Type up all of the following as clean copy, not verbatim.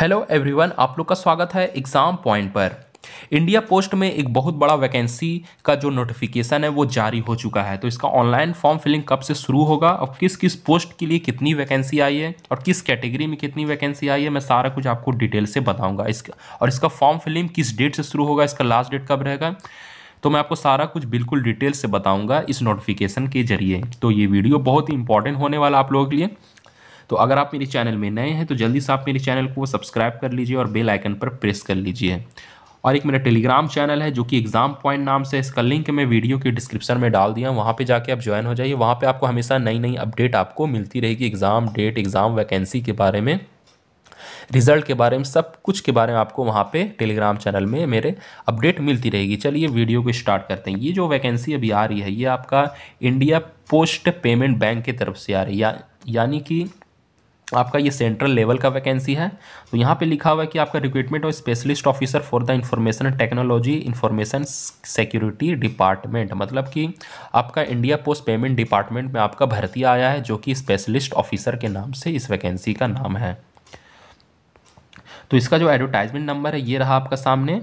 Hello everyone, आप लोग का स्वागत है एग्ज़ाम पॉइंट पर। इंडिया पोस्ट में एक बहुत बड़ा वैकेंसी का जो नोटिफिकेशन है वो जारी हो चुका है। तो इसका ऑनलाइन फॉर्म फिलिंग कब से शुरू होगा और किस किस पोस्ट के लिए कितनी वैकेंसी आई है और किस कैटेगरी में कितनी वैकेंसी आई है, मैं सारा कुछ आपको डिटेल से बताऊंगा। इसका फॉर्म फिलिंग किस डेट से शुरू होगा, इसका लास्ट डेट कब रहेगा, तो मैं आपको सारा कुछ बिल्कुल डिटेल से बताऊंगा इस नोटिफिकेशन के जरिए। तो ये वीडियो बहुत ही इंपॉर्टेंट होने वाला आप लोगों के लिए। तो अगर आप मेरे चैनल में नए हैं तो जल्दी से आप मेरे चैनल को सब्सक्राइब कर लीजिए और बेल आइकन पर प्रेस कर लीजिए। और एक मेरा टेलीग्राम चैनल है जो कि एग्जाम पॉइंट नाम से, इसका लिंक मैं वीडियो के डिस्क्रिप्शन में डाल दिया, वहाँ पे जाके आप ज्वाइन हो जाइए। वहाँ पे आपको हमेशा नई नई अपडेट आपको मिलती रहेगी, एग्ज़ाम डेट, एग्ज़ाम वैकेंसी के बारे में, रिजल्ट के बारे में, सब कुछ के बारे में आपको वहाँ पे टेलीग्राम चैनल में मेरे अपडेट मिलती रहेगी। चलिए वीडियो को स्टार्ट करते हैं। ये जो वैकेंसी अभी आ रही है ये आपका इंडिया पोस्ट पेमेंट बैंक की तरफ से आ रही है, यानी कि आपका ये सेंट्रल लेवल का वैकेंसी है। तो यहाँ पे लिखा हुआ है कि आपका रिक्रूटमेंट और specialist officer for the information technology information security department, मतलब कि आपका इंडिया पोस्ट पेमेंट डिपार्टमेंट में आपका भर्ती आया है, जो कि स्पेशलिस्ट ऑफिसर के नाम से इस वैकेंसी का नाम है। तो इसका जो एडवर्टाइजमेंट नंबर है ये रहा आपका सामने,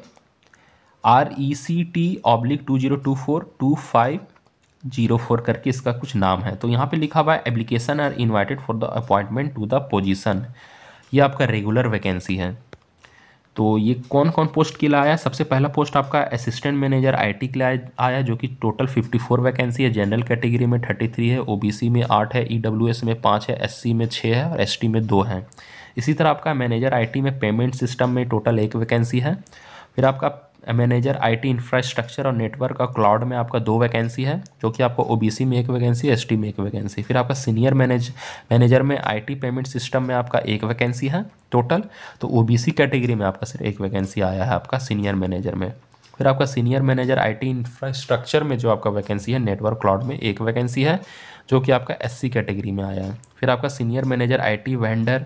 RECT/20242504 करके इसका कुछ नाम है। तो यहाँ पे लिखा हुआ है application are invited for the appointment to the position. ये आपका रेगुलर वैकेंसी है। तो ये कौन कौन पोस्ट के लिए आया है? सबसे पहला पोस्ट आपका असिस्टेंट मैनेजर IT के लिए आया, जो कि टोटल 54 वैकेंसी है। जनरल कैटेगरी में 33 है, OBC में 8 है, EWS में 5 है, SC में 6 है और ST में 2 है। इसी तरह आपका मैनेजर IT में पेमेंट सिस्टम में टोटल 1 वैकेंसी है। फिर आपका मैनेजर IT इंफ्रास्ट्रक्चर और नेटवर्क और क्लाउड में आपका 2 वैकेंसी है, जो कि आपको OBC में 1 वैकेंसी, ST में 1 वैकेंसी। फिर आपका सीनियर मैनेजर में IT पेमेंट सिस्टम में आपका 1 वैकेंसी है टोटल। तो OBC कैटेगरी में आपका सिर्फ 1 वैकेंसी आया है आपका सीनियर मैनेजर में। फिर आपका सीनियर मैनेजर IT इंफ्रास्ट्रक्चर में जो आपका वैकेंसी है, नेटवर्क क्लाउड में 1 वैकेंसी है, जो कि आपका SC कैटेगरी में आया है। फिर आपका senior manager IT vendor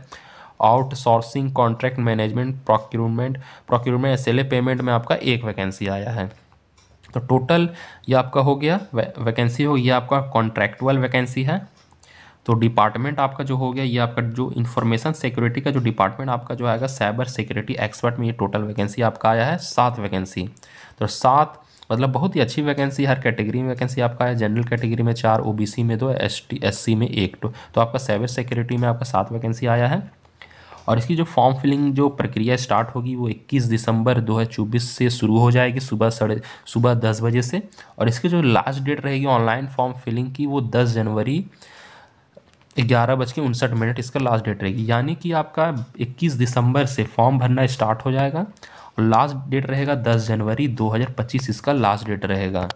outsourcing contract management procurement SLA payment में आपका 1 वैकेंसी आया है। तो टोटल ये आपका हो गया वैकेंसी हो गया, आपका कॉन्ट्रैक्चुअल वैकेंसी है। तो डिपार्टमेंट आपका जो हो गया, ये आपका जो इंफॉर्मेशन सिक्योरिटी का जो डिपार्टमेंट आपका जो आएगा, साइबर सिक्योरिटी एक्सपर्ट में ये टोटल वैकेंसी आपका आया है 7 वैकेंसी। तो 7 मतलब बहुत ही अच्छी वैकेंसी, हर कैटेगरी में वैकेंसी आपका है। जनरल कैटेगरी में 4, OBC में 2, SC में 1। तो आपका साइबर सिक्योरिटी में आपका 7 वैकेंसी आया है। और इसकी जो फॉर्म फिलिंग जो प्रक्रिया स्टार्ट होगी वो 21 दिसंबर 2024 से शुरू हो जाएगी, सुबह 10 बजे से। और इसकी जो लास्ट डेट रहेगी ऑनलाइन फॉर्म फिलिंग की वो 10 जनवरी 11:59 इसका लास्ट डेट रहेगी। यानी कि आपका 21 दिसंबर से फॉर्म भरना स्टार्ट हो जाएगा और लास्ट डेट रहेगा 10 जनवरी 2025 इसका लास्ट डेट रहेगा।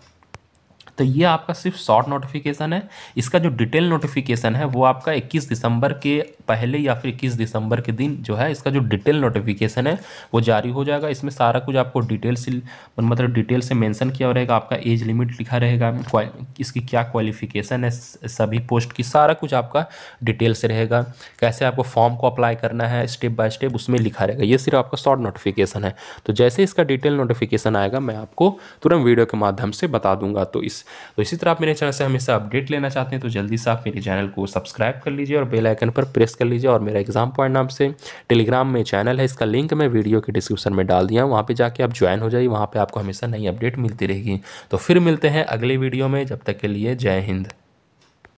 तो ये आपका सिर्फ शॉर्ट नोटिफिकेशन है। इसका जो डिटेल नोटिफिकेशन है वो आपका 21 दिसंबर के पहले या फिर 21 दिसंबर के दिन जो है इसका जो डिटेल नोटिफिकेशन है वो जारी हो जाएगा। इसमें सारा कुछ आपको डिटेल से मतलब डिटेल से मेंशन किया रहेगा, आपका एज लिमिट लिखा रहेगा, इसकी क्या क्वालिफिकेशन है, सभी पोस्ट की सारा कुछ आपका डिटेल से रहेगा। कैसे आपको फॉर्म को अप्लाई करना है स्टेप बाय स्टेप उसमें लिखा रहेगा। ये सिर्फ आपका शॉर्ट नोटिफिकेशन है। तो जैसे इसका डिटेल नोटिफिकेशन आएगा मैं आपको तुरंत वीडियो के माध्यम से बता दूंगा। तो इसी तरह आप मेरे चैनल से हमेशा अपडेट लेना चाहते हैं तो जल्दी से आप मेरे चैनल को सब्सक्राइब कर लीजिए और बेल आइकन पर प्रेस कर लीजिए। और मेरा एग्जाम पॉइंट नाम से टेलीग्राम में चैनल है, इसका लिंक मैं वीडियो के डिस्क्रिप्शन में डाल दिया, वहाँ पे जाके आप ज्वाइन हो जाइए। वहाँ पे आपको हमेशा नई अपडेट मिलती रहेगी। तो फिर मिलते हैं अगले वीडियो में, जब तक के लिए जय हिंद।